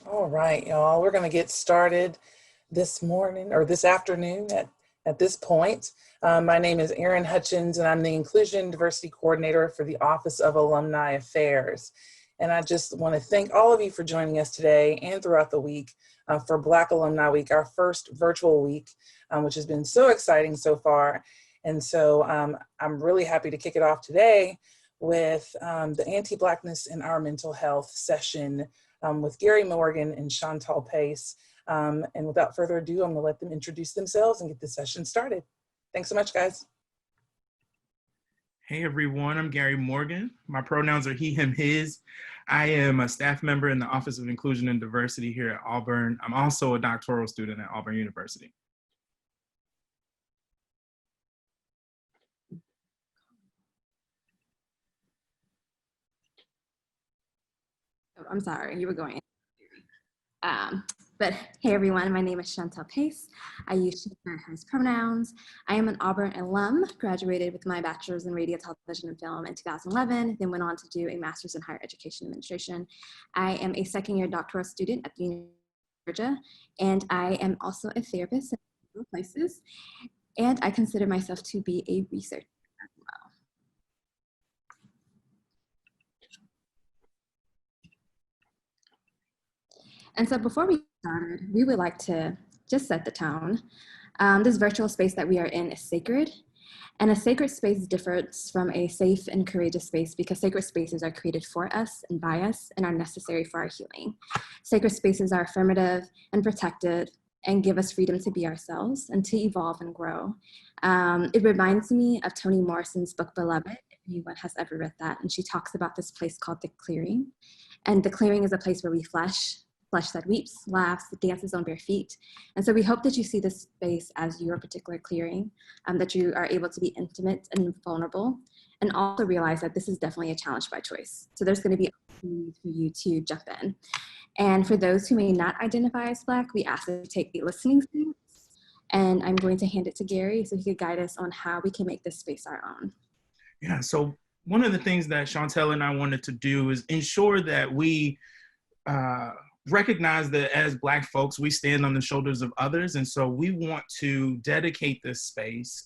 All right, y'all, we're going to get started this morning or this afternoon at this point. My name is Erin Hutchins, and I'm the Inclusion and Diversity Coordinator for the Office of Alumni Affairs. And I just want to thank all of you for joining us today and throughout the week for Black Alumni Week, our first virtual week, which has been so exciting so far. And so I'm really happy to kick it off today with the Anti-Blackness in Our Mental Health session with Gary Morgan and Chantal Pace. And without further ado, I'm gonna let them introduce themselves and get the session started. Thanks so much, guys. Hey everyone, I'm Gary Morgan. My pronouns are he, him, his. I am a staff member in the Office of Inclusion and Diversity here at Auburn. I'm also a doctoral student at Auburn University. I'm sorry, you were going. But hey everyone, my name is Chantal Pace. I use she, her, hers pronouns. I am an Auburn alum, graduated with my bachelor's in radio, television, and film in 2011, then went on to do a master's in higher education administration. I am a second-year doctoral student at the University of Georgia, and I am also a therapist in several places, and I consider myself to be a researcher as well. And so before we started, we would like to just set the tone. This virtual space that we are in is sacred, and a sacred space differs from a safe and courageous space because sacred spaces are created for us and by us and are necessary for our healing. Sacred spaces are affirmative and protected and give us freedom to be ourselves and to evolve and grow. It reminds me of Toni Morrison's book, Beloved, if anyone has ever read that, and she talks about this place called the clearing. And the clearing is a place where we flesh that weeps, laughs, dances on bare feet. And so we hope that you see this space as your particular clearing, that you are able to be intimate and vulnerable, and also realize that this is definitely a challenge by choice. So there's going to be opportunities for you to jump in. And for those who may not identify as Black, we ask that you take a listening stance. And I'm going to hand it to Gary so he could guide us on how we can make this space our own. Yeah, so one of the things that Chantel and I wanted to do is ensure that we recognize that as Black folks, we stand on the shoulders of others. And so we want to dedicate this space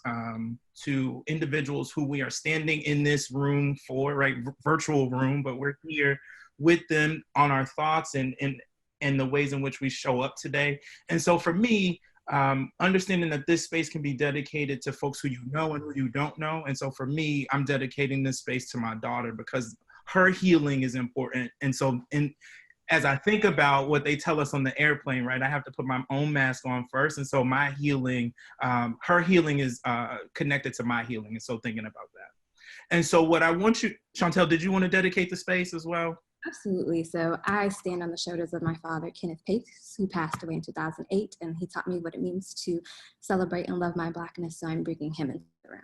to individuals who we are standing in this room for, right? Virtual room, but we're here with them on our thoughts and the ways in which we show up today. And so for me, understanding that this space can be dedicated to folks who you know and who you don't know. And so for me, I'm dedicating this space to my daughter because her healing is important. And so as I think about what they tell us on the airplane, right, I have to put my own mask on first. And so my healing, her healing is connected to my healing. And so thinking about that. And so what I want you, Chantel, did you want to dedicate the space as well? Absolutely. So I stand on the shoulders of my father, Kenneth Pace, who passed away in 2008. And he taught me what it means to celebrate and love my Blackness. So I'm bringing him into the room.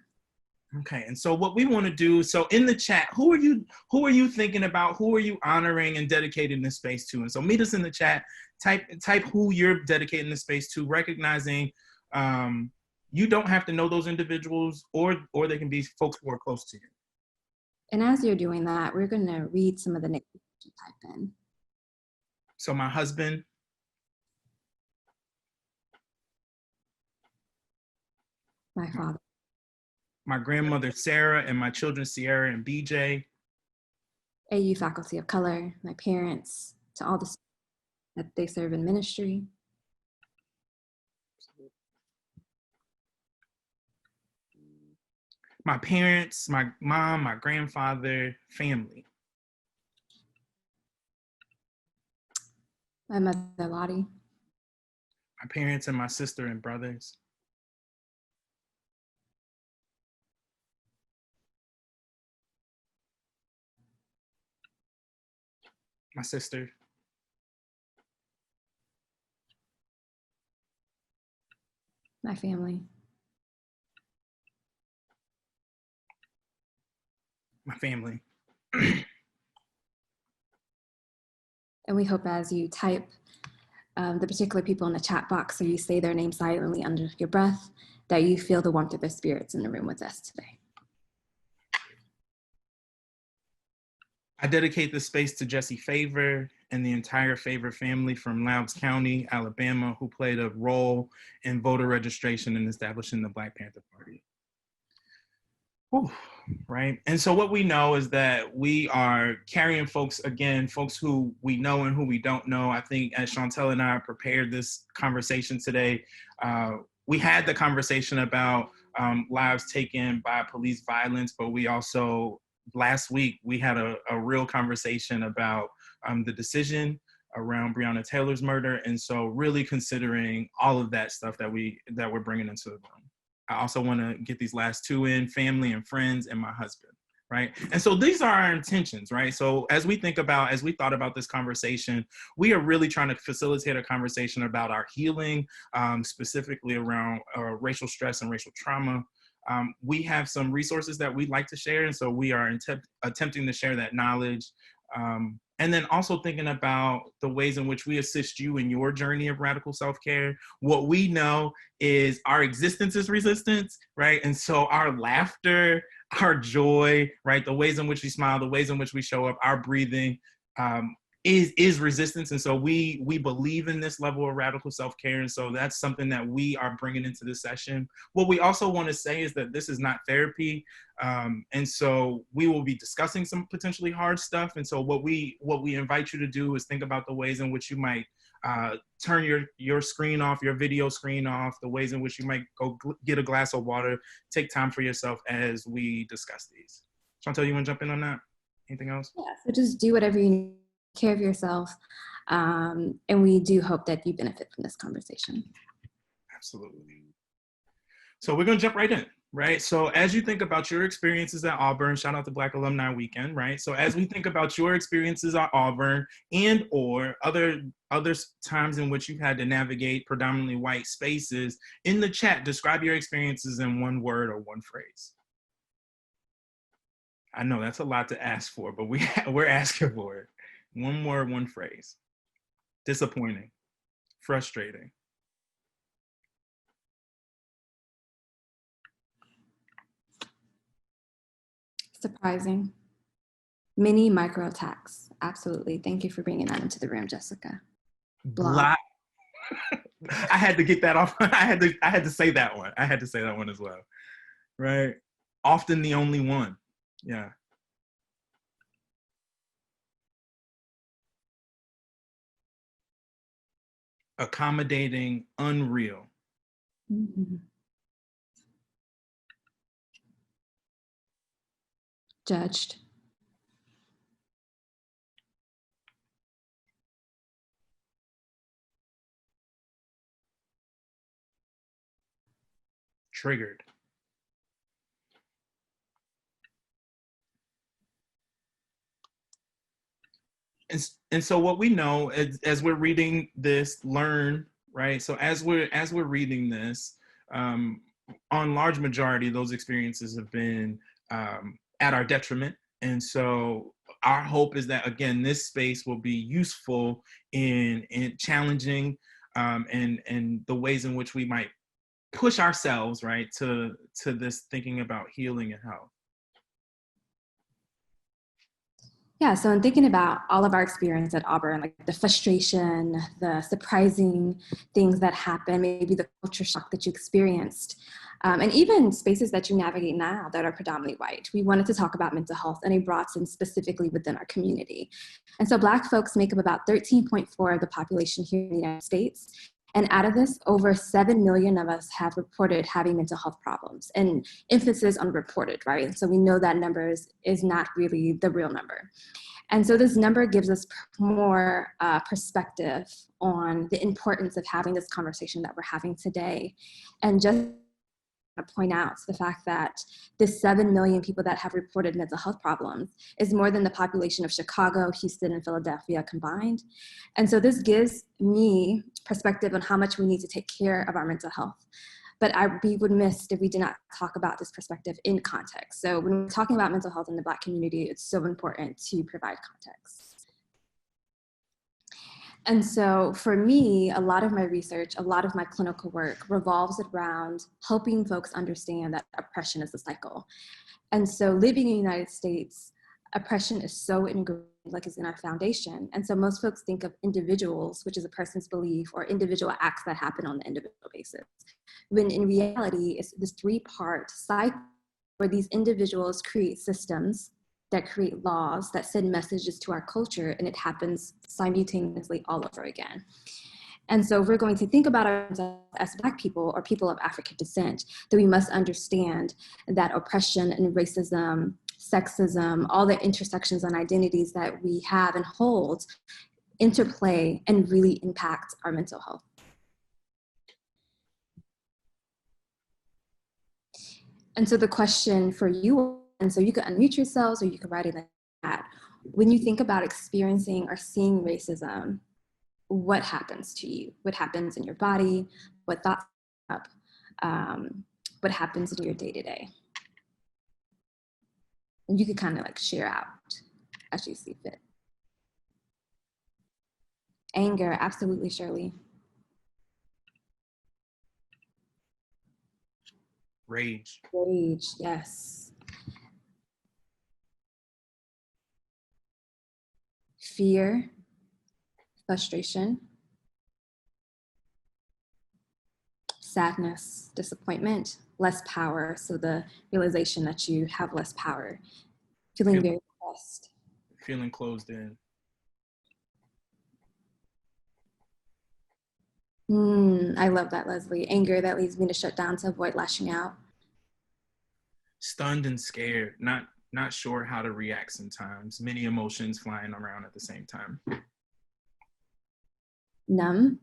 Okay, and so what we want to do, so in the chat, who are you thinking about? Who are you honoring and dedicating this space to? And so meet us in the chat, type who you're dedicating the space to, recognizing you don't have to know those individuals or they can be folks who are close to you. And as you're doing that, we're going to read some of the names you type in. So my husband, my father, my grandmother, Sarah, and my children, Sierra and BJ. AU faculty of color, my parents, to all the that they serve in ministry. My parents, my mom, my grandfather, family. My mother, Lottie. My parents and my sister and brothers. My sister. My family. My family. And we hope as you type the particular people in the chat box or you say their name silently under your breath, that you feel the warmth of their spirits in the room with us today. I dedicate this space to Jesse Favor and the entire favorite family from Lowndes County, Alabama, who played a role in voter registration and establishing the Black Panther Party. Whew, right? And so what we know is that we are carrying folks, again, folks who we know and who we don't know. I think as Chantel and I prepared this conversation today, we had the conversation about lives taken by police violence, but we also, last week, we had a real conversation about the decision around Breonna Taylor's murder. And so really considering all of that stuff that we're bringing into the room. I also want to get these last two in: family and friends and my husband, right? And so these are our intentions, right? So as we thought about this conversation, we are really trying to facilitate a conversation about our healing, specifically around racial stress and racial trauma. We have some resources that we'd like to share, and so we are attempting to share that knowledge. And then also thinking about the ways in which we assist you in your journey of radical self-care. What we know is our existence is resistance, right? And so our laughter, our joy, right? The ways in which we smile, the ways in which we show up, our breathing is resistance. And so we believe in this level of radical self-care. And so that's something that we are bringing into this session. What we also want to say is that this is not therapy. And so we will be discussing some potentially hard stuff. And so what we invite you to do is think about the ways in which you might turn your screen off, your video screen off, the ways in which you might go get a glass of water, take time for yourself as we discuss these. Chantel, you want to jump in on that? Anything else? Yeah, so just do whatever you need, care of yourself. And we do hope that you benefit from this conversation. Absolutely. So we're going to jump right in, right? So as you think about your experiences at Auburn, shout out to Black Alumni Weekend, right? So as we think about your experiences at Auburn and or other times in which you've had to navigate predominantly white spaces, in the chat, describe your experiences in one word or one phrase. I know that's a lot to ask for, but we're asking for it. One word, one phrase. Disappointing, frustrating. Surprising. Many micro attacks. Absolutely. Thank you for bringing that into the room, Jessica. Block. I had to get that off. I had to say that one. I had to say that one as well. Right. Often the only one. Yeah. Accommodating, unreal. Mm-hmm. Judged. Triggered. And so what we know as we're reading this, learn, right? So as we're reading this, on large majority, those experiences have been at our detriment. And so our hope is that, again, this space will be useful in challenging and the ways in which we might push ourselves, right, to this thinking about healing and health. Yeah, so in thinking about all of our experience at Auburn, like the frustration, the surprising things that happen, maybe the culture shock that you experienced, and even spaces that you navigate now that are predominantly white, we wanted to talk about mental health in a broad sense, specifically within our community. And so Black folks make up about 13.4% of the population here in the United States. And out of this, over 7 million of us have reported having mental health problems, and emphasis on reported, right? And so we know that number is not really the real number. And so this number gives us more perspective on the importance of having this conversation that we're having today. And just to point out the fact that the 7 million people that have reported mental health problems is more than the population of Chicago, Houston, and Philadelphia combined. And so this gives me perspective on how much we need to take care of our mental health. But I'd be remiss if we did not talk about this perspective in context. So when we're talking about mental health in the Black community, it's so important to provide context. And so for me, a lot of my research, a lot of my clinical work revolves around helping folks understand that oppression is a cycle. And so living in the United States, oppression is so ingrained like is in our foundation. And so most folks think of individuals, which is a person's belief, or individual acts that happen on the individual basis. When in reality, it's this three-part cycle where these individuals create systems that create laws that send messages to our culture, and it happens simultaneously all over again. And so if we're going to think about ourselves as Black people or people of African descent, then we must understand that oppression and racism, sexism, all the intersections and identities that we have and hold interplay and really impact our mental health. And so the question for you, and so you can unmute yourselves or you can write it in the chat. When you think about experiencing or seeing racism, what happens to you? What happens in your body? What thoughts come up? What happens in your day-to-day? And you could kind of like share out as you see fit. Anger, absolutely, Shirley. Rage. Rage, yes. Fear, frustration, sadness, disappointment, less power. So the realization that you have less power, feeling very depressed. Feeling closed in. I love that, Leslie. Anger that leads me to shut down to avoid lashing out. Stunned and scared, not sure how to react sometimes. Many emotions flying around at the same time. Numb.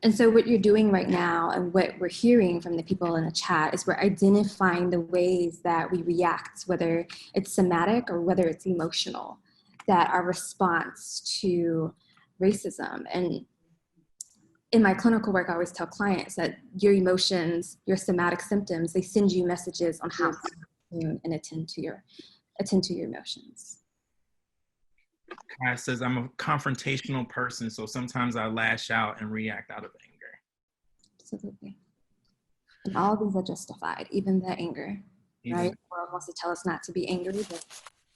And so what you're doing right now and what we're hearing from the people in the chat is we're identifying the ways that we react, whether it's somatic or whether it's emotional, that our response to racism. And in my clinical work, I always tell clients that your emotions, your somatic symptoms, they send you messages on how to and attend to your emotions. Kai says, I'm a confrontational person, so sometimes I lash out and react out of anger. Absolutely. And all of these are justified, even the anger, right? The world wants to tell us not to be angry, but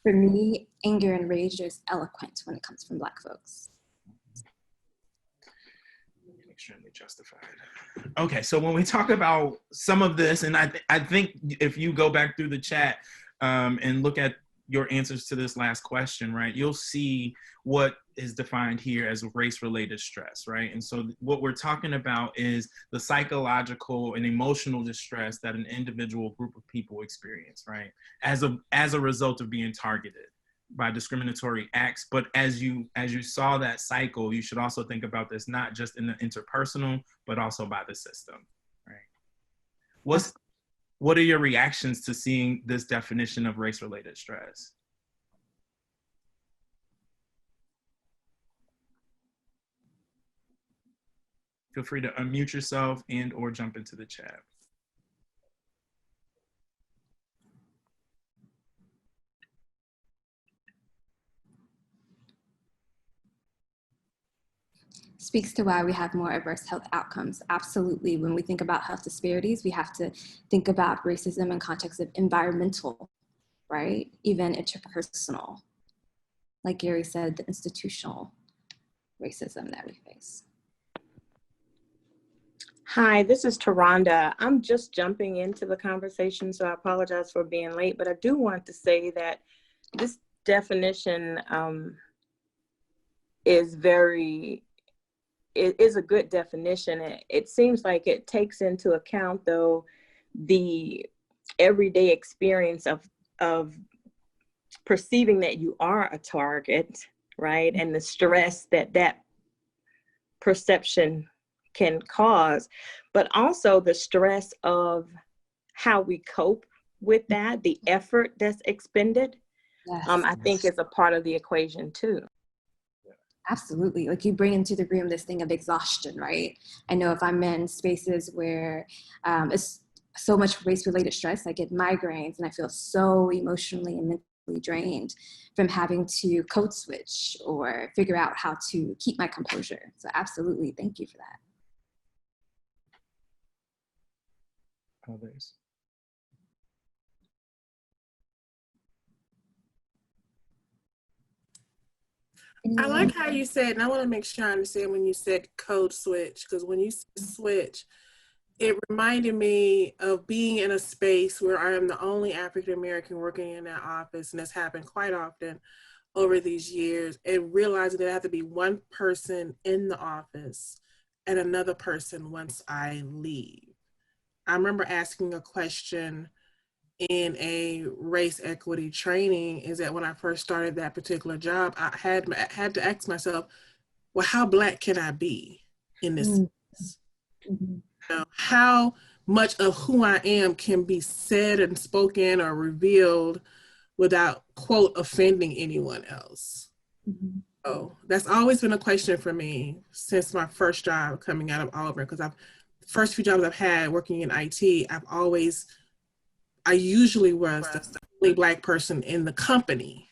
for me, anger and rage is eloquent when it comes from Black folks. Extremely justified. Okay, so when we talk about some of this, and I think if you go back through the chat and look at your answers to this last question, right, you'll see what is defined here as race-related stress, right? And so what we're talking about is the psychological and emotional distress that an individual group of people experience, right, as a result of being targeted by discriminatory acts. But as you saw that cycle, you should also think about this not just in the interpersonal, but also by the system, right? What are your reactions to seeing this definition of race-related stress? Feel free to unmute yourself and or jump into the chat. Speaks to why we have more adverse health outcomes. Absolutely. When we think about health disparities, we have to think about racism in context of environmental, right? Even interpersonal. Like Gary said, the institutional racism that we face. Hi, this is Taronda. I'm just jumping into the conversation, so I apologize for being late, but I do want to say that this definition is a good definition. It seems like it takes into account, though, the everyday experience of perceiving that you are a target, right? And the stress that perception can cause, but also the stress of how we cope with that, the effort that's expended, Yes. I think is a part of the equation too. Absolutely. Like you bring into the room this thing of exhaustion, right? I know if I'm in spaces where it's so much race-related stress, I get migraines and I feel so emotionally and mentally drained from having to code switch or figure out how to keep my composure. So absolutely, thank you for that. Others. I like how you said, and I want to make sure I understand when you said code switch, because when you said switch, it reminded me of being in a space where I am the only African American working in that office, and that's happened quite often over these years, and realizing that I have to be one person in the office and another person once I leave. I remember asking a question in a race equity training, is that when I first started that particular job, I had to ask myself, well, how Black can I be in this space? Mm-hmm. How much of who I am can be said and spoken or revealed without, quote, offending anyone else? Mm-hmm. Oh, that's always been a question for me since my first job coming out of Auburn, because first few jobs I've had working in IT, I usually was the only Black person in the company.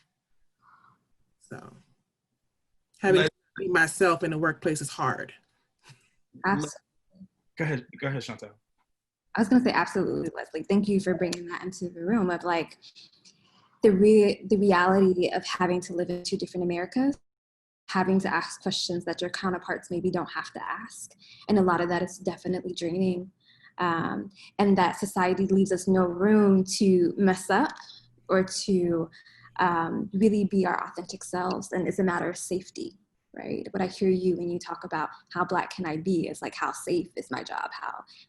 So having to be myself in the workplace is hard. Absolutely. Go ahead, Chantel. I was going to say absolutely, Leslie. Thank you for bringing that into the room of like the reality of having to live in two different Americas, having to ask questions that your counterparts maybe don't have to ask. And a lot of that is definitely draining. And that society leaves us no room to mess up or to really be our authentic selves. And it's a matter of safety, right? But I hear you when you talk about how Black can I be? It's like, how safe is my job?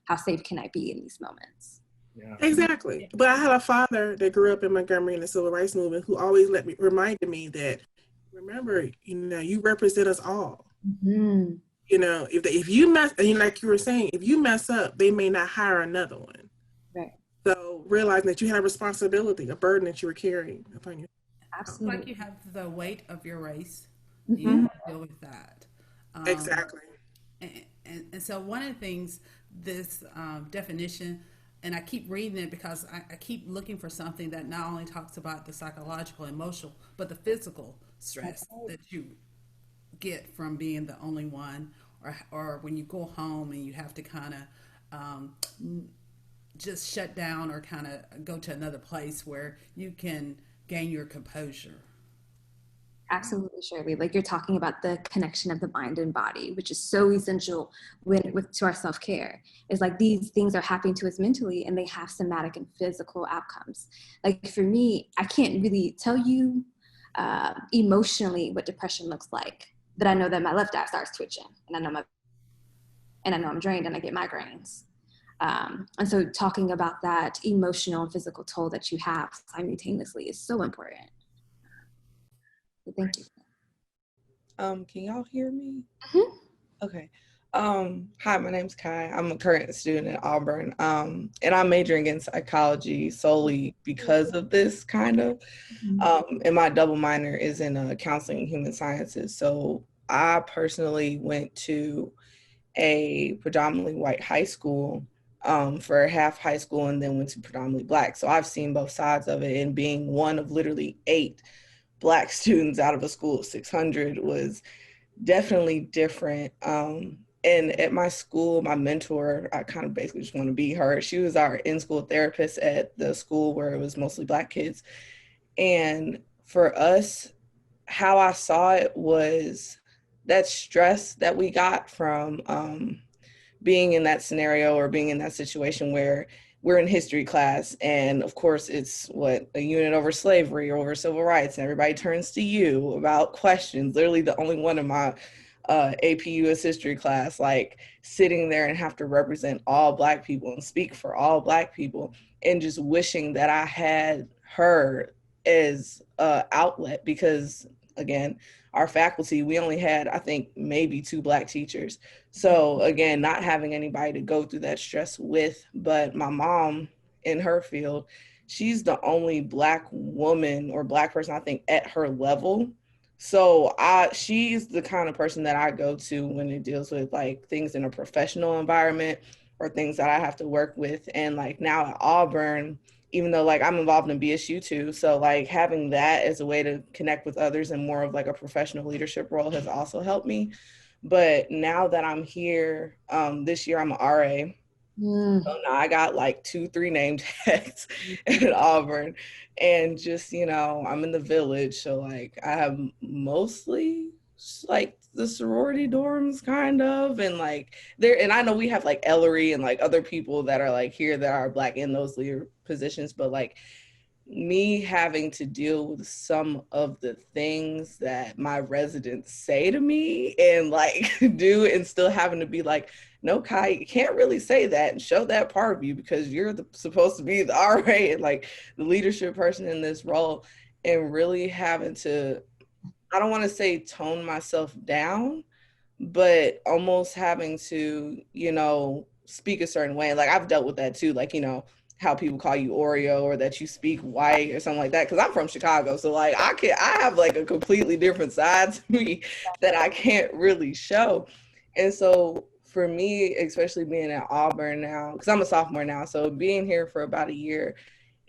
How safe can I be in these moments? Yeah. Exactly. But I had a father that grew up in Montgomery in the civil rights movement who always reminded me that, remember, you represent us all. Mm-hmm. If you mess, and like you were saying, if you mess up, they may not hire another one. Right. So realizing that you had a responsibility, a burden that you were carrying upon you. Absolutely. Like you have the weight of your race. Mm-hmm. You have to deal with that. Exactly. And so one of the things, this definition, and I keep reading it because I keep looking for something that not only talks about the psychological, emotional, but the physical stress that you get from being the only one, or when you go home and you have to kind of just shut down or kind of go to another place where you can gain your composure. Absolutely, Shirley. Like you're talking about the connection of the mind and body, which is so essential to our self-care. It's like these things are happening to us mentally and they have somatic and physical outcomes. Like for me, I can't really tell you emotionally what depression looks like, but I know that my left eye starts twitching and I know I'm drained and I get migraines. And so talking about that emotional and physical toll that you have simultaneously is so important. Thank you. Can y'all hear me? Mm-hmm. Okay. Hi, my name's Kai. I'm a current student at Auburn. And I'm majoring in psychology solely because of this kind of. And my double minor is in counseling and human sciences. So I personally went to a predominantly white high school for half high school and then went to predominantly Black. So I've seen both sides of it, and being one of literally 8 Black students out of a school of 600 was definitely different. And at my school, my mentor, I kind of basically just want to be her. She was our in-school therapist at the school where it was mostly Black kids. And for us, how I saw it was that stress that we got from being in that scenario or being in that situation where we're in history class, and of course it's a unit over slavery or over civil rights, and everybody turns to you about questions. Literally the only one in my AP US history class, like sitting there and have to represent all Black people and speak for all Black people, and just wishing that I had her as an outlet, because again, our faculty, we only had, I think, maybe 2 Black teachers. So again, not having anybody to go through that stress with. But my mom in her field, she's the only Black woman or Black person, I think, at her level. So she's the kind of person that I go to when it deals with like things in a professional environment or things that I have to work with. And like now at Auburn, even though like I'm involved in BSU too. So like having that as a way to connect with others in more of like a professional leadership role has also helped me. But now that I'm here, this year I'm an RA. So now I got like 2-3 name tags at Auburn, and just, I'm in the village. So like I have mostly like the sorority dorms kind of, and like there, and I know we have like Ellery and like other people that are like here that are Black in those leader positions, but like me having to deal with some of the things that my residents say to me and like do, and still having to be like, no, Kai, you can't really say that and show that part of you because you're supposed to be the RA and like the leadership person in this role, and really having to, I don't want to say tone myself down, but almost having to, you know, speak a certain way. Like I've dealt with that too, like, you know, how people call you Oreo or that you speak white or something like that. Cause I'm from Chicago. So like I have like a completely different side to me that I can't really show. And so for me, especially being at Auburn now, because I'm a sophomore now, so being here for about a year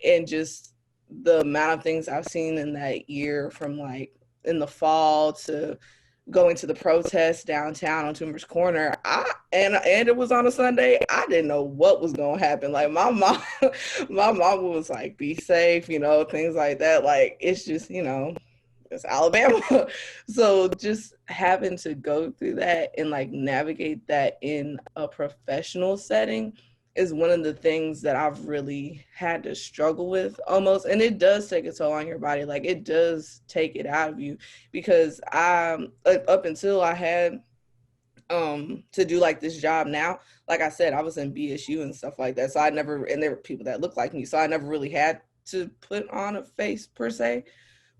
and just the amount of things I've seen in that year, from like in the fall to going to the protest downtown on Toomer's Corner, and it was on a Sunday. I didn't know what was gonna happen. Like my mom, my mom was like, "Be safe," you know, things like that. Like it's just, you know, it's Alabama. So just having to go through that and like navigate that in a professional setting is one of the things that I've really had to struggle with almost. And it does take a toll on your body. Like it does take it out of you, because up until I had to do like this job now, like I said, I was in BSU and stuff like that. So I never, and there were people that looked like me. So I never really had to put on a face per se.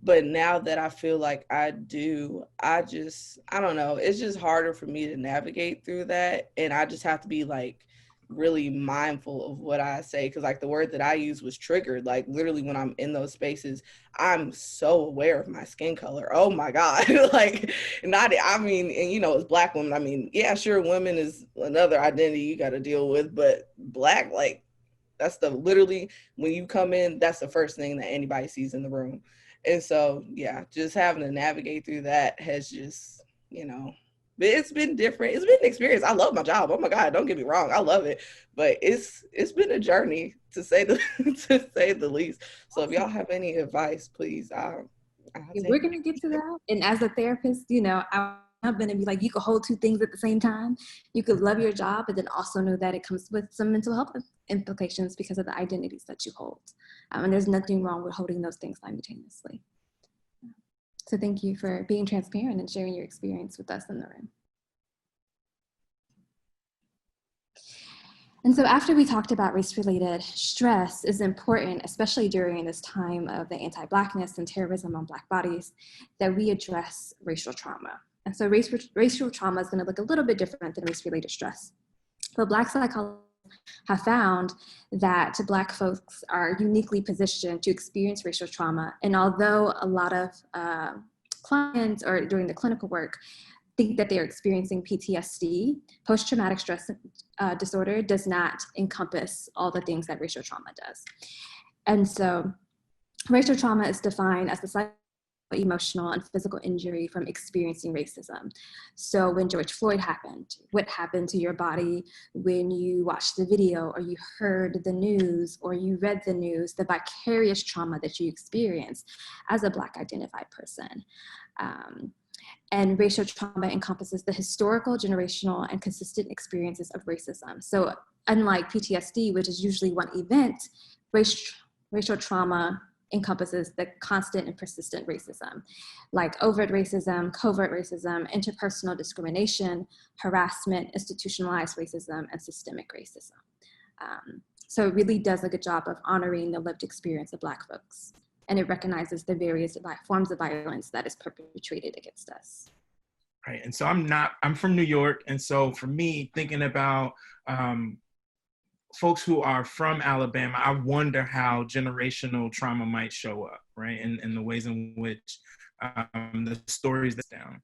But now that I feel like I do, I don't know, it's just harder for me to navigate through that. And I just have to be like really mindful of what I say. Cause like the word that I use was triggered. Like literally when I'm in those spaces, I'm so aware of my skin color. Oh my God. Like not, I mean, and you know, as Black women, I mean, yeah, sure, women is another identity you got to deal with, but Black, like that's the literally when you come in, that's the first thing that anybody sees in the room. And so, yeah, just having to navigate through that has just, you know, it's been different. It's been an experience. I love my job. Oh my God, don't get me wrong. I love it. But it's been a journey to say the to say the least. So if y'all have any advice, please, I'll We're take going to get to that. And as a therapist, you know, I'm going to be like, you could hold two things at the same time. You could love your job, but then also know that it comes with some mental health implications because of the identities that you hold. And there's nothing wrong with holding those things simultaneously. So thank you for being transparent and sharing your experience with us in the room. And so after we talked about race-related stress is important, especially during this time of the anti-Blackness and terrorism on Black bodies, that we address racial trauma. And so racial trauma is going to look a little bit different than race-related stress. But Black psychologists have found that Black folks are uniquely positioned to experience racial trauma. And although a lot of clients or during the clinical work think that they're experiencing PTSD, post-traumatic stress disorder does not encompass all the things that racial trauma does. And so racial trauma is defined as the psychological, emotional, and physical injury from experiencing racism. So when George Floyd happened, what happened to your body when you watched the video or you heard the news or you read the news, the vicarious trauma that you experienced as a Black identified person. And racial trauma encompasses the historical, generational, and consistent experiences of racism. So unlike PTSD, which is usually one event, racial trauma encompasses the constant and persistent racism, like overt racism, covert racism, interpersonal discrimination, harassment, institutionalized racism, and systemic racism. So it really does a good job of honoring the lived experience of Black folks. And it recognizes the various forms of violence that is perpetrated against us. Right, and so I'm from New York, and so for me, thinking about folks who are from Alabama, I wonder how generational trauma might show up, right, and the ways in which the stories that's down.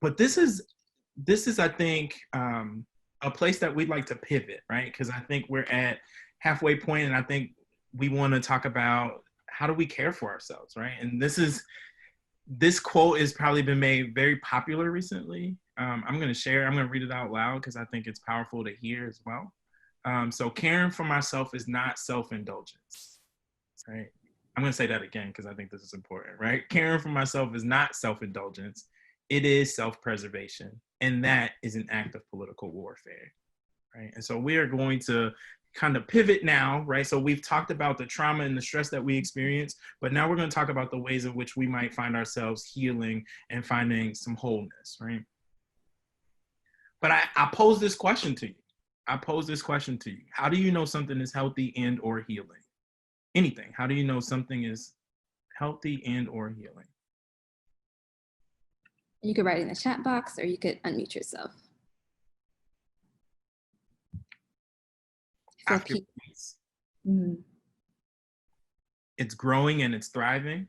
But this is, I think, a place that we'd like to pivot, right, because I think we're at halfway point, and I think we want to talk about how do we care for ourselves, right? And this quote has probably been made very popular recently. I'm going to read it out loud because I think it's powerful to hear as well. So caring for myself is not self-indulgence, right? I'm going to say that again because I think this is important, right? Caring for myself is not self-indulgence. it is self-preservation. And that is an act of political warfare, right? And so we are going to kind of pivot now, right? So we've talked about the trauma and the stress that we experience, but now we're going to talk about the ways in which we might find ourselves healing and finding some wholeness, right? But I pose this question to you. How do you know something is healthy and or healing? Anything. How do you know something is healthy and or healing? You could write it in the chat box, or you could unmute yourself. After peace. Mm. It's growing and it's thriving.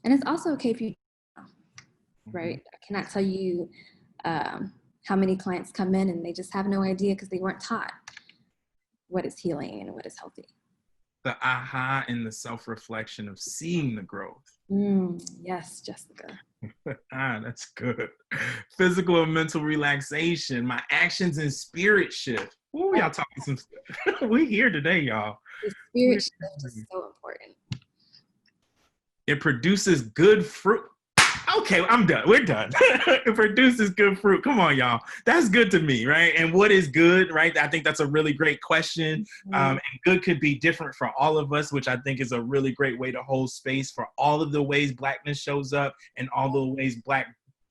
And it's also okay if you, right? I cannot tell you how many clients come in and they just have no idea because they weren't taught what is healing and what is healthy. The aha and the self-reflection of seeing the growth. Yes, Jessica. That's good. Physical and mental relaxation, my actions and spirit shift. Ooh, y'all talking some stuff. We here today, y'all. The spirit shift is so important. It produces good fruit. Okay, I'm done. We're done. It produces good fruit. Come on, y'all. That's good to me, right? And what is good, right? I think that's a really great question. And good could be different for all of us, which I think is a really great way to hold space for all of the ways Blackness shows up and all the ways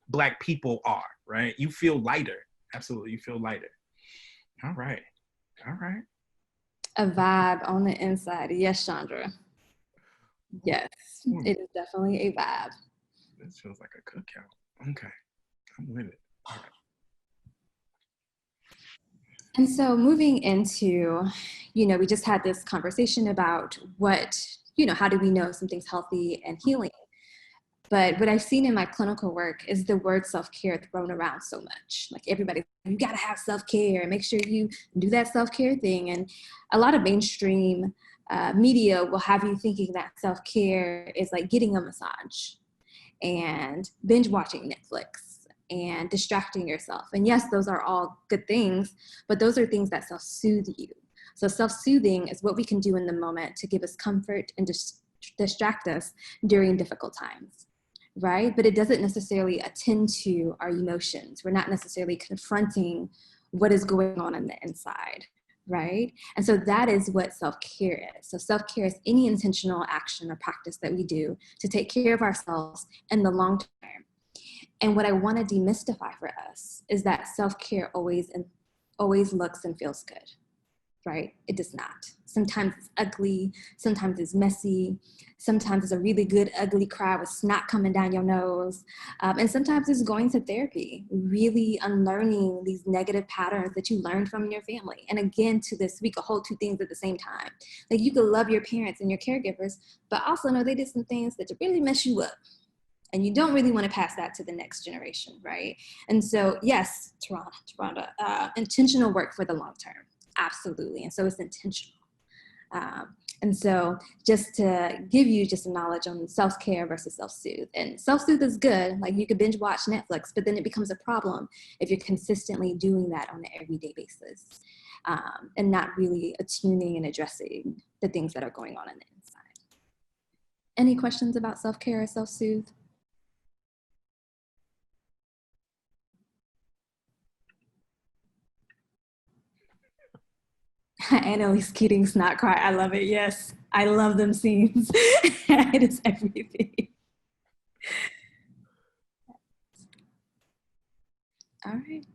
Black people are, right? You feel lighter. Absolutely, you feel lighter. All right. A vibe on the inside. Yes, Chandra. Yes, it is definitely a vibe. This feels like a cookout. Okay, I'm with it. All right. And so moving into, we just had this conversation about how do we know something's healthy and healing? But what I've seen in my clinical work is the word self-care thrown around so much. Like everybody, you gotta have self-care, make sure you do that self-care thing. And a lot of mainstream media will have you thinking that self-care is like getting a massage and binge watching Netflix and distracting yourself. And yes, those are all good things, but those are things that self-soothe you. So self-soothing is what we can do in the moment to give us comfort and distract us during difficult times, right? But it doesn't necessarily attend to our emotions. We're not necessarily confronting what is going on the inside, right? And so that is what self-care is. So self-care is any intentional action or practice that we do to take care of ourselves in the long term. And what I want to demystify for us is that self-care always looks and feels good, right? It does not. Sometimes it's ugly, sometimes it's messy, sometimes it's a really good ugly cry with snot coming down your nose, and sometimes it's going to therapy, really unlearning these negative patterns that you learned from your family. And again, to this, we could hold two things at the same time. Like you could love your parents and your caregivers, but also know they did some things that really mess you up. And you don't really want to pass that to the next generation, right? And so, yes, Taronda, intentional work for the long term. Absolutely. And so it's intentional. And so just to give you just a knowledge on self-care versus self-soothe. And self-soothe is good. Like you could binge watch Netflix, but then it becomes a problem if you're consistently doing that on an everyday basis and not really attuning and addressing the things that are going on the inside. Any questions about self-care or self-soothe? Annalise Keating's not cry. I love it. Yes, I love them scenes. It is everything. All right.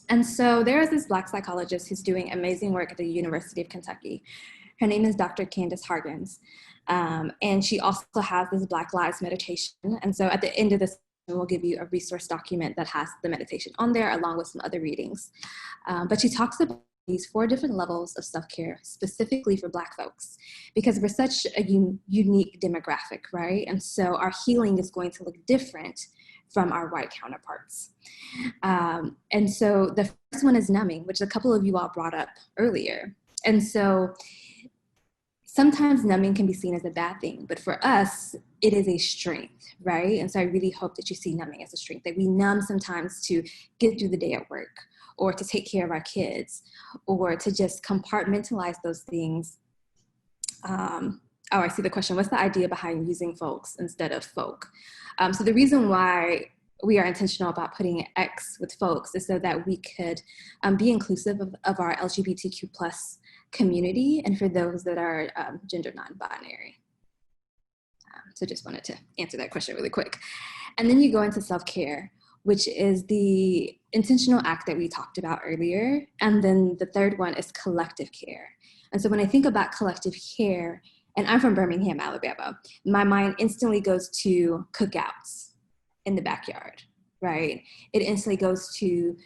And so there is this Black psychologist who's doing amazing work at the University of Kentucky. Her name is Dr. Candace Hargens. And she also has this Black Lives meditation. And so at the end of this, we'll give you a resource document that has the meditation on there along with some other readings. But she talks about these 4 different levels of self-care specifically for Black folks because we're such a unique demographic, right? And so our healing is going to look different from our white counterparts. And so the first one is numbing, which a couple of you all brought up earlier. And so sometimes numbing can be seen as a bad thing, but for us, it is a strength, right? And so I really hope that you see numbing as a strength, that we numb sometimes to get through the day at work, or to take care of our kids, or to just compartmentalize those things. Oh, I see the question. What's the idea behind using folks instead of folk? So the reason why we are intentional about putting an X with folks is so that we could be inclusive of our LGBTQ plus community, and for those that are gender non-binary. So just wanted to answer that question really quick. And then you go into self-care, which is the intentional act that we talked about earlier. And then the third one is collective care. And so when I think about collective care, and I'm from Birmingham, Alabama, my mind instantly goes to cookouts in the backyard, right? It instantly goes to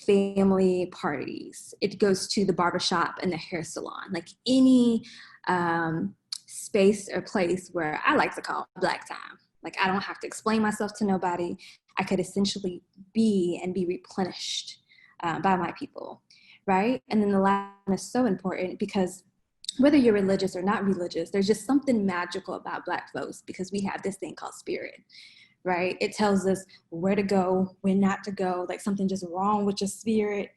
family parties. It goes to the barbershop and the hair salon, like any space or place where I like to call black time. Like, I don't have to explain myself to nobody. I could essentially be and be replenished by my people, right? And then the last one is so important because whether you're religious or not religious, there's just something magical about Black folks because we have this thing called spirit, right? It tells us where to go, when not to go, like something just wrong with your spirit.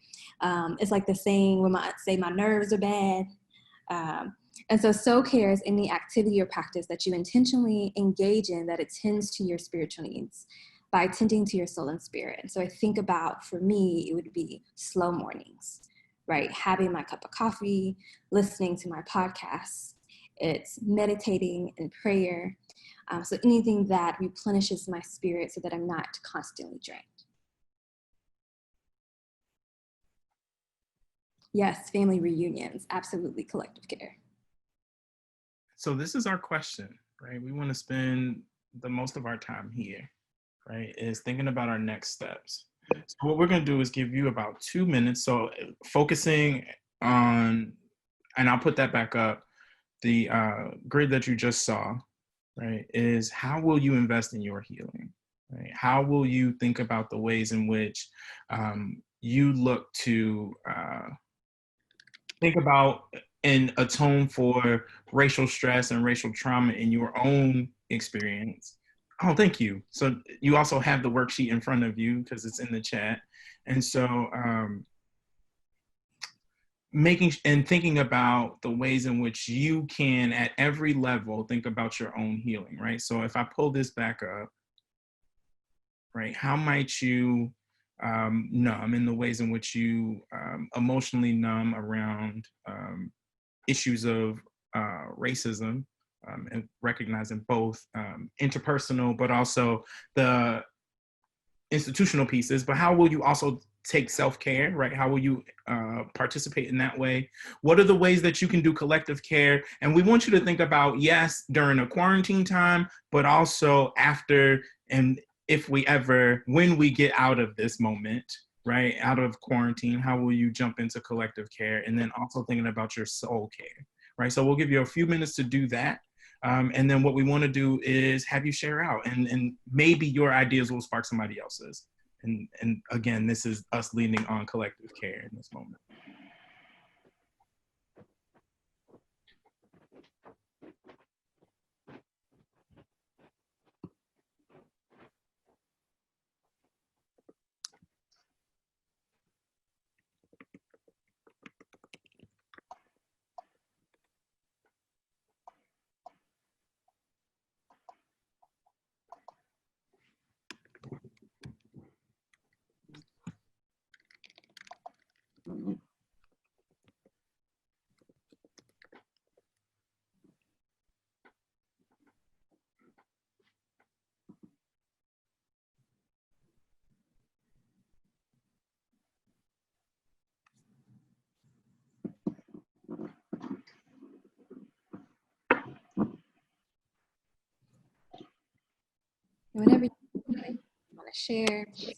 It's like the saying when my nerves are bad. And so soul care is any activity or practice that you intentionally engage in that attends to your spiritual needs by attending to your soul and spirit. And so I think about, for me, it would be slow mornings, right? Having my cup of coffee, listening to my podcasts. It's meditating and prayer. So anything that replenishes my spirit so that I'm not constantly drained. Yes, family reunions, absolutely collective care. So this is our question, right? We want to spend the most of our time here, right? Is thinking about our next steps. So what we're going to do is give you about 2 minutes. So focusing on, and I'll put that back up, the grid that you just saw, right, is how will you invest in your healing, right? How will you think about the ways in which you look to think about and atone for racial stress and racial trauma in your own experience. Oh, thank you. So you also have the worksheet in front of you because it's in the chat. And so making and thinking about the ways in which you can at every level think about your own healing, right? So if I pull this back up, right, how might you numb in the ways in which you emotionally numb around issues of racism and recognizing both interpersonal, but also the institutional pieces, but how will you also take self-care, right? How will you participate in that way? What are the ways that you can do collective care? And we want you to think about, yes, during a quarantine time, but also after, and if we ever, when we get out of this moment, right, out of quarantine, how will you jump into collective care? And then also thinking about your soul care, right? So we'll give you a few minutes to do that. And then what we want to do is have you share out, and maybe your ideas will spark somebody else's. And again, this is us leaning on collective care in this moment. Whenever you want to share, please.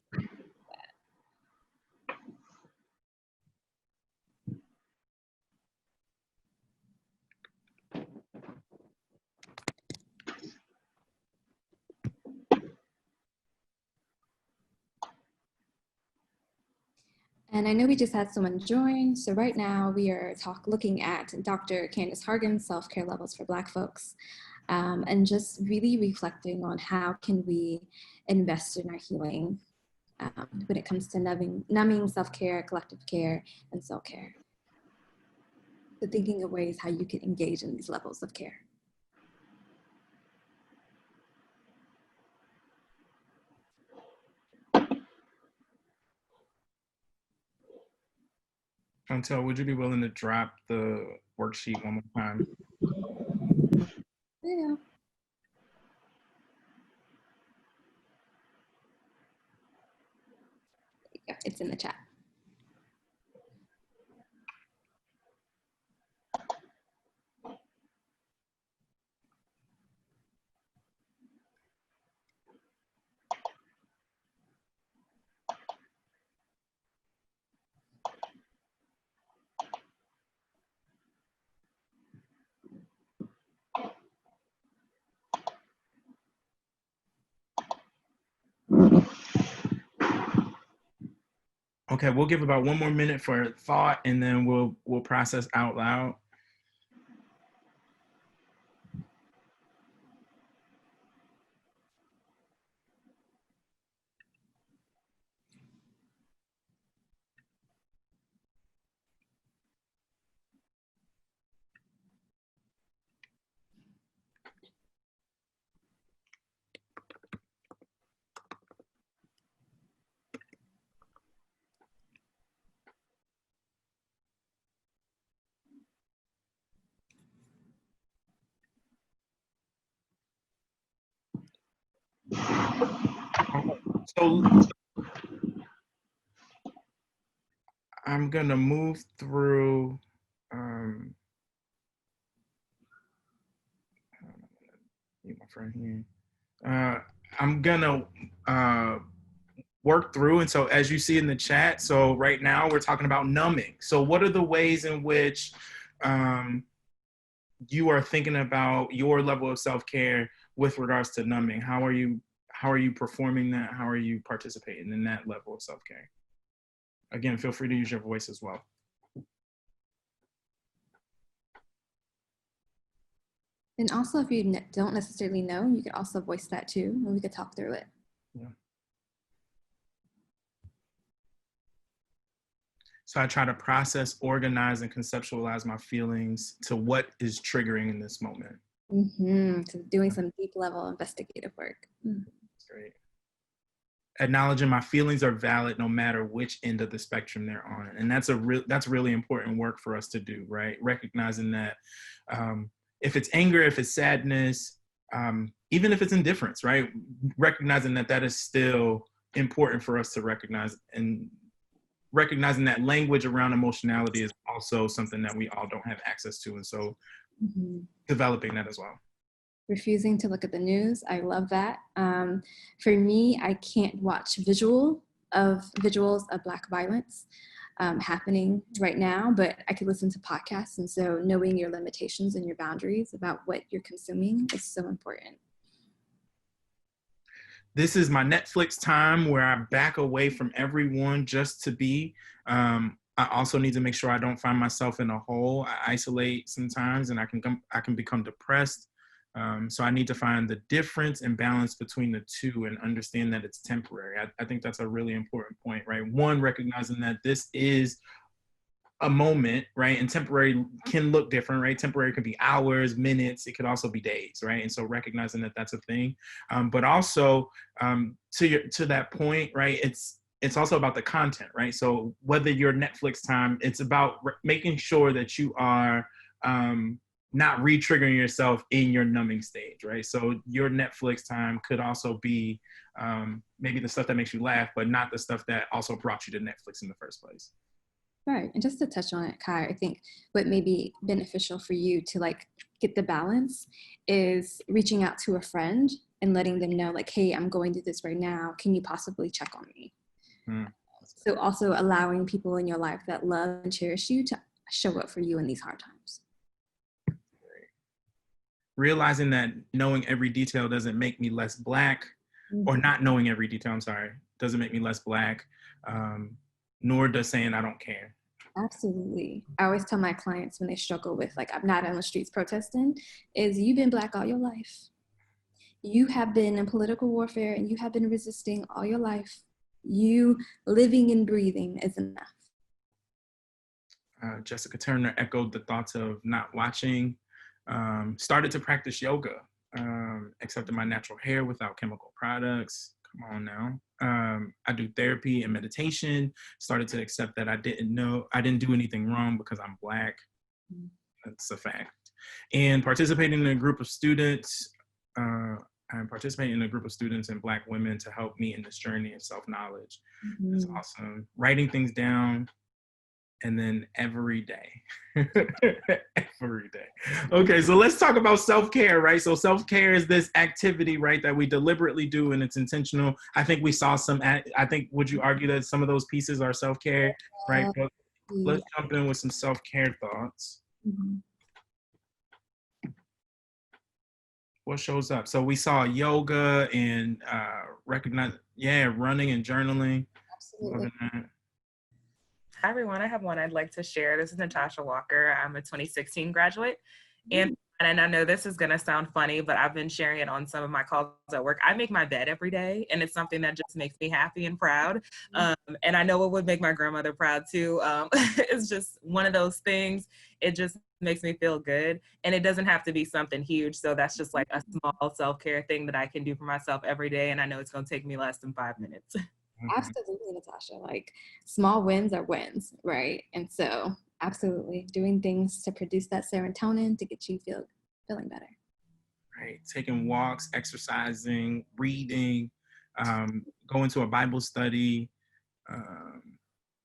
And I know we just had someone join. So right now we are looking at Dr. Candace Hargan's self-care levels for Black folks. and just really reflecting on how can we invest in our healing when it comes to numbing self-care, collective care, and self-care. So thinking of ways how you can engage in these levels of care. Chantel, would you be willing to drop the worksheet one more time? Yeah. It's in the chat. Okay, we'll give about 1 more minute for thought, and then we'll process out loud. So I'm gonna move through. Need my friend here. I'm gonna work through, and so as you see in the chat, so right now we're talking about numbing. So what are the ways in which you are thinking about your level of self-care with regards to numbing? How are you performing that? How are you participating in that level of self-care? Again, feel free to use your voice as well. And also, if you don't necessarily know, you could also voice that too, and we could talk through it. Yeah. So I try to process, organize, and conceptualize my feelings to what is triggering in this moment. So doing some deep level investigative work. That's great. Acknowledging my feelings are valid no matter which end of the spectrum they're on. And that's really important work for us to do, right? Recognizing that if it's anger, if it's sadness, even if it's indifference, right? Recognizing that that is still important for us to recognize, and recognizing that language around emotionality is also something that we all don't have access to. And so developing that as well. Refusing to look at the news. I love that. For me, I can't watch visuals of Black violence happening right now, but I could listen to podcasts. And so knowing your limitations and your boundaries about what you're consuming is so important. This is my Netflix time where I back away from everyone just to be. I also need to make sure I don't find myself in a hole. I isolate sometimes, and I can become depressed. So I need to find the difference and balance between the two and understand that it's temporary. I think that's a really important point, right? One, recognizing that this is a moment, right? And temporary can look different, right? Temporary can be hours, minutes. It could also be days, right? And so recognizing that that's a thing, but also to that point, right? It's also about the content, right? So whether your Netflix time, it's about making sure that you are not re-triggering yourself in your numbing stage, right? So your Netflix time could also be maybe the stuff that makes you laugh, but not the stuff that also brought you to Netflix in the first place. Right. And just to touch on it, Kai, I think what may be beneficial for you to like get the balance is reaching out to a friend and letting them know like, hey, I'm going through this right now. Can you possibly check on me? So also allowing people in your life that love and cherish you to show up for you in these hard times. Realizing that knowing every detail doesn't make me less Black, or not knowing every detail, I'm sorry, doesn't make me less Black, nor does saying I don't care. Absolutely. I always tell my clients when they struggle with, like, I'm not on the streets protesting, is you've been Black all your life. You have been in political warfare and you have been resisting all your life. You living and breathing is enough. Jessica Turner echoed the thoughts of not watching. Started to practice yoga. Accepted my natural hair without chemical products. Come on now. I do therapy and meditation. Started to accept that I didn't do anything wrong because I'm Black. That's a fact. And participating in a group of students. I'm participating in a group of students and Black women to help me in this journey of self-knowledge. That's awesome. Writing things down, and then every day. Every day. Okay, so let's talk about self-care, right? So self-care is this activity, right, that we deliberately do and it's intentional. I think we saw would you argue that some of those pieces are self-care, right? But let's jump in with some self-care thoughts. What shows up? So we saw yoga and running and journaling. Absolutely. Hi, everyone. I have one I'd like to share. This is Natasha Walker. I'm a 2016 graduate. And I know this is going to sound funny, but I've been sharing it on some of my calls at work. I make my bed every day, and it's something that just makes me happy and proud. And I know it would make my grandmother proud, too. It's just one of those things. It just makes me feel good. And it doesn't have to be something huge. So that's just like a small self-care thing that I can do for myself every day. And I know it's going to take me less than 5 minutes. Absolutely, Natasha. Like, small wins are wins, right? And so, absolutely, doing things to produce that serotonin to get you feeling better. Right, taking walks, exercising, reading, going to a Bible study.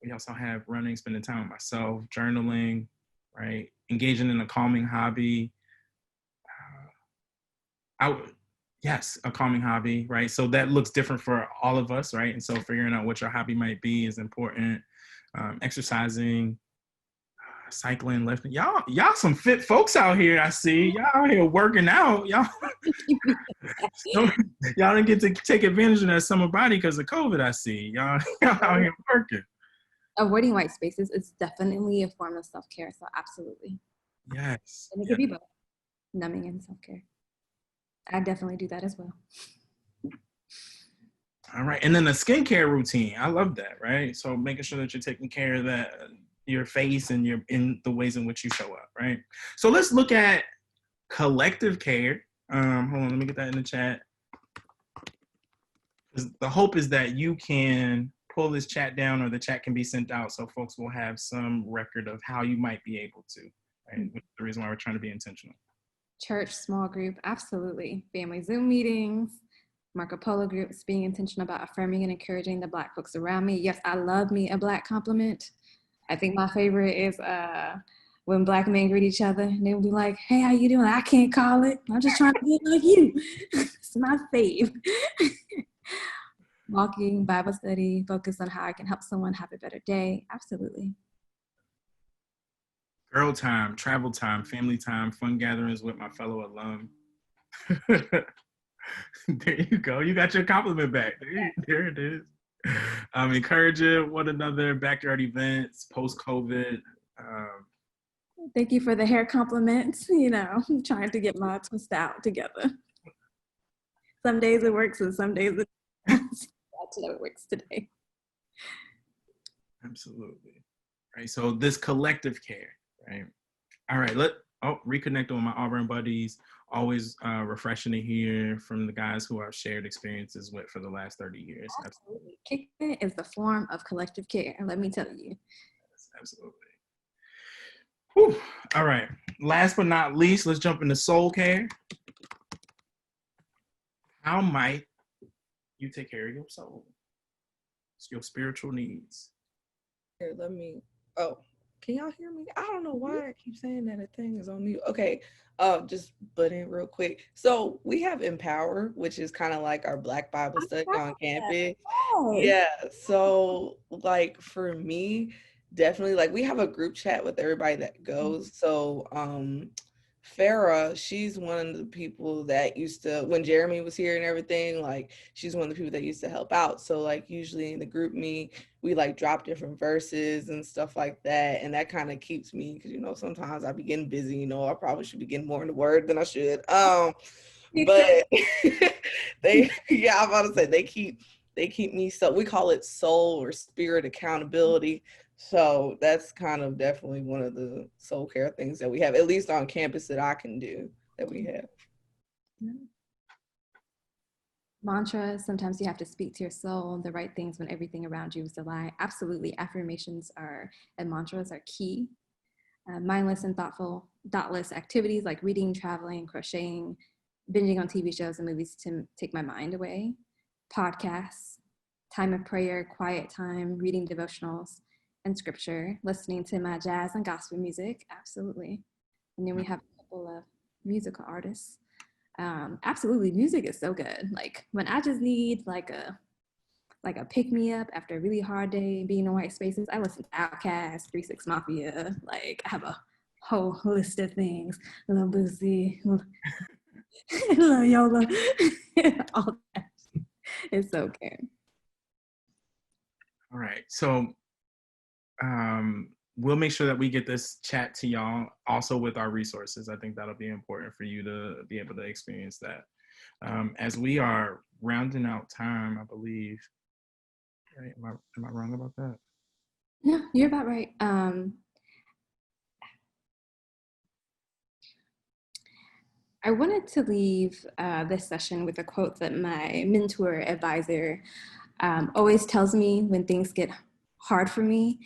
We also have running, spending time with myself, journaling, right? Engaging in a calming hobby. Yes, a calming hobby, right? So that looks different for all of us, right? And so figuring out what your hobby might be is important. Exercising, cycling, lifting. Y'all some fit folks out here, I see. Y'all out here working out. Y'all didn't get to take advantage of that summer body because of COVID, I see. Y'all out here working. Avoiding white spaces is definitely a form of self-care, so absolutely. Yes. And it could be both, numbing and self-care. I definitely do that as well. All right. And then the skincare routine. I love that, right? So making sure that you're taking care of that, your face and in the ways in which you show up, right? So let's look at collective care. Hold on, let me get that in the chat. The hope is that you can pull this chat down or the chat can be sent out so folks will have some record of how you might be able to, right? Which is the reason why we're trying to be intentional. Church, small group, absolutely. Family Zoom meetings, Marco Polo groups, being intentional about affirming and encouraging the Black folks around me. Yes, I love me a Black compliment. I think my favorite is when Black men greet each other and they'll be like, hey, how you doing? I can't call it. I'm just trying to be like you. It's my fave. Walking, Bible study, focus on how I can help someone have a better day. Absolutely. Girl time, travel time, family time, fun gatherings with my fellow alum. There you go. You got your compliment back. There it is. Encouraging one another, backyard events, post-COVID. Thank you for the hair compliments. I'm trying to get my twist out together. Some days it works and some days it doesn't. It works today. Absolutely. Right. So this collective care, right? All right. Reconnecting with my Auburn buddies. Always refreshing to hear from the guys who I've shared experiences with for the last 30 years. Absolutely. Kicking is the form of collective care. Let me tell you. Yes, absolutely. Whew. All right. Last but not least, let's jump into soul care. How might you take care of your soul? It's your spiritual needs. Here, can y'all hear me? I don't know why I keep saying that a thing is on mute. Okay, just butt in real quick. So we have Empower, which is kind of like our Black Bible study on campus. Yeah, so like for me, definitely like we have a group chat with everybody that goes. So Farah, she's one of the people that used to, when Jeremy was here and everything, like she's one of the people that used to help out. So like usually in the group me, we like drop different verses and stuff like that. And that kind of keeps me, because you know, sometimes I be getting busy, you know, I probably should be getting more in the word than I should. But I'm about to say they keep me, so we call it soul or spirit accountability. So that's kind of definitely one of the soul care things that we have, at least on campus, that I can do, that we have. Mantras, sometimes you have to speak to your soul the right things when everything around you is a lie. Absolutely, affirmations and mantras are key. Mindless and thoughtless activities like reading, traveling, crocheting, binging on TV shows and movies to take my mind away. Podcasts, time of prayer, quiet time, reading devotionals and scripture, listening to my jazz and gospel music, absolutely. And then we have a couple of musical artists. Absolutely, music is so good. Like when I just need like a pick me up after a really hard day being in white spaces, I listen to Outkast, 3 6 Mafia. Like I have a whole list of things. Lil Boosie, Lil Yola, all that. It's so good. All right. So we'll make sure that we get this chat to y'all also with our resources. I think that'll be important for you to be able to experience that. As we are rounding out time, I believe. Right? Am I wrong about that? No, you're about right. I wanted to leave this session with a quote that my mentor advisor always tells me when things get hard for me.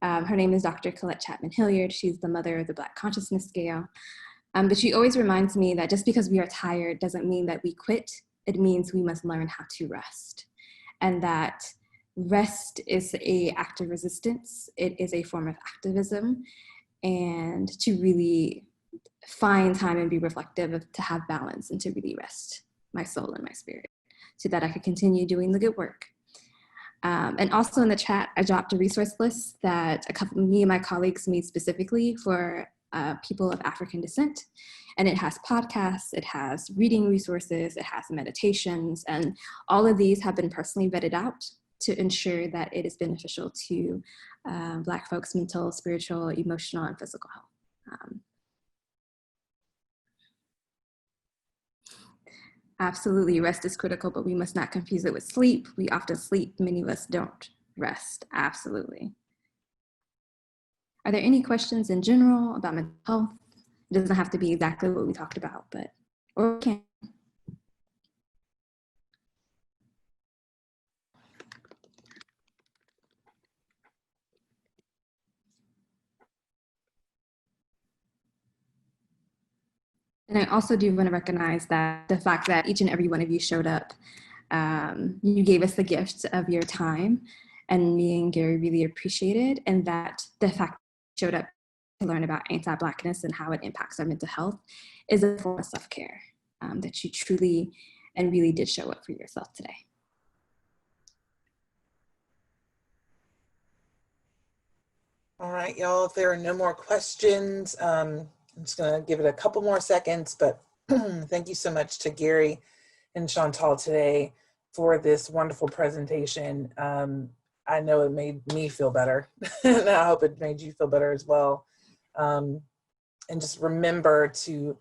Her name is Dr. Colette Chapman Hilliard. She's the mother of the Black Consciousness Scale. But she always reminds me that just because we are tired doesn't mean that we quit. It means we must learn how to rest. And that rest is an act of resistance. It is a form of activism. And to really find time and be reflective, to have balance and to really rest my soul and my spirit so that I could continue doing the good work. And also in the chat, I dropped a resource list that me and my colleagues made specifically for people of African descent. And it has podcasts, it has reading resources, it has meditations, and all of these have been personally vetted out to ensure that it is beneficial to Black folks' mental, spiritual, emotional, and physical health. Absolutely, rest is critical, but we must not confuse it with sleep. We often sleep, many of us don't rest, absolutely. Are there any questions in general about mental health? It doesn't have to be exactly what we talked about, but, or it can. And I also do want to recognize that the fact that each and every one of you showed up, you gave us the gift of your time, and me and Gary really appreciate it. And that the fact that you showed up to learn about anti-Blackness and how it impacts our mental health is a form of self-care, that you truly and really did show up for yourself today. All right, y'all, if there are no more questions, I'm just gonna give it a couple more seconds, but thank you so much to Gary and Chantal today for this wonderful presentation. I know it made me feel better, and I hope it made you feel better as well. And just remember to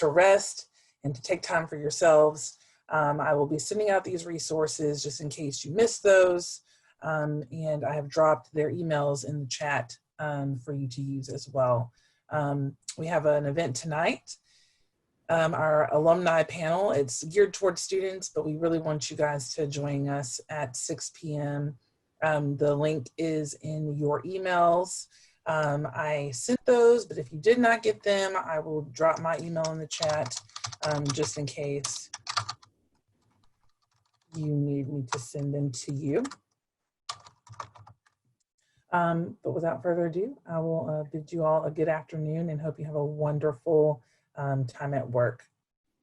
rest and to take time for yourselves. I will be sending out these resources just in case you missed those. And I have dropped their emails in the chat for you to use as well. We have an event tonight, our alumni panel. It's geared towards students, but we really want you guys to join us at 6 p.m. The link is in your emails. I sent those, but if you did not get them, I will drop my email in the chat just in case you need me to send them to you. But without further ado, I will bid you all a good afternoon and hope you have a wonderful time at work.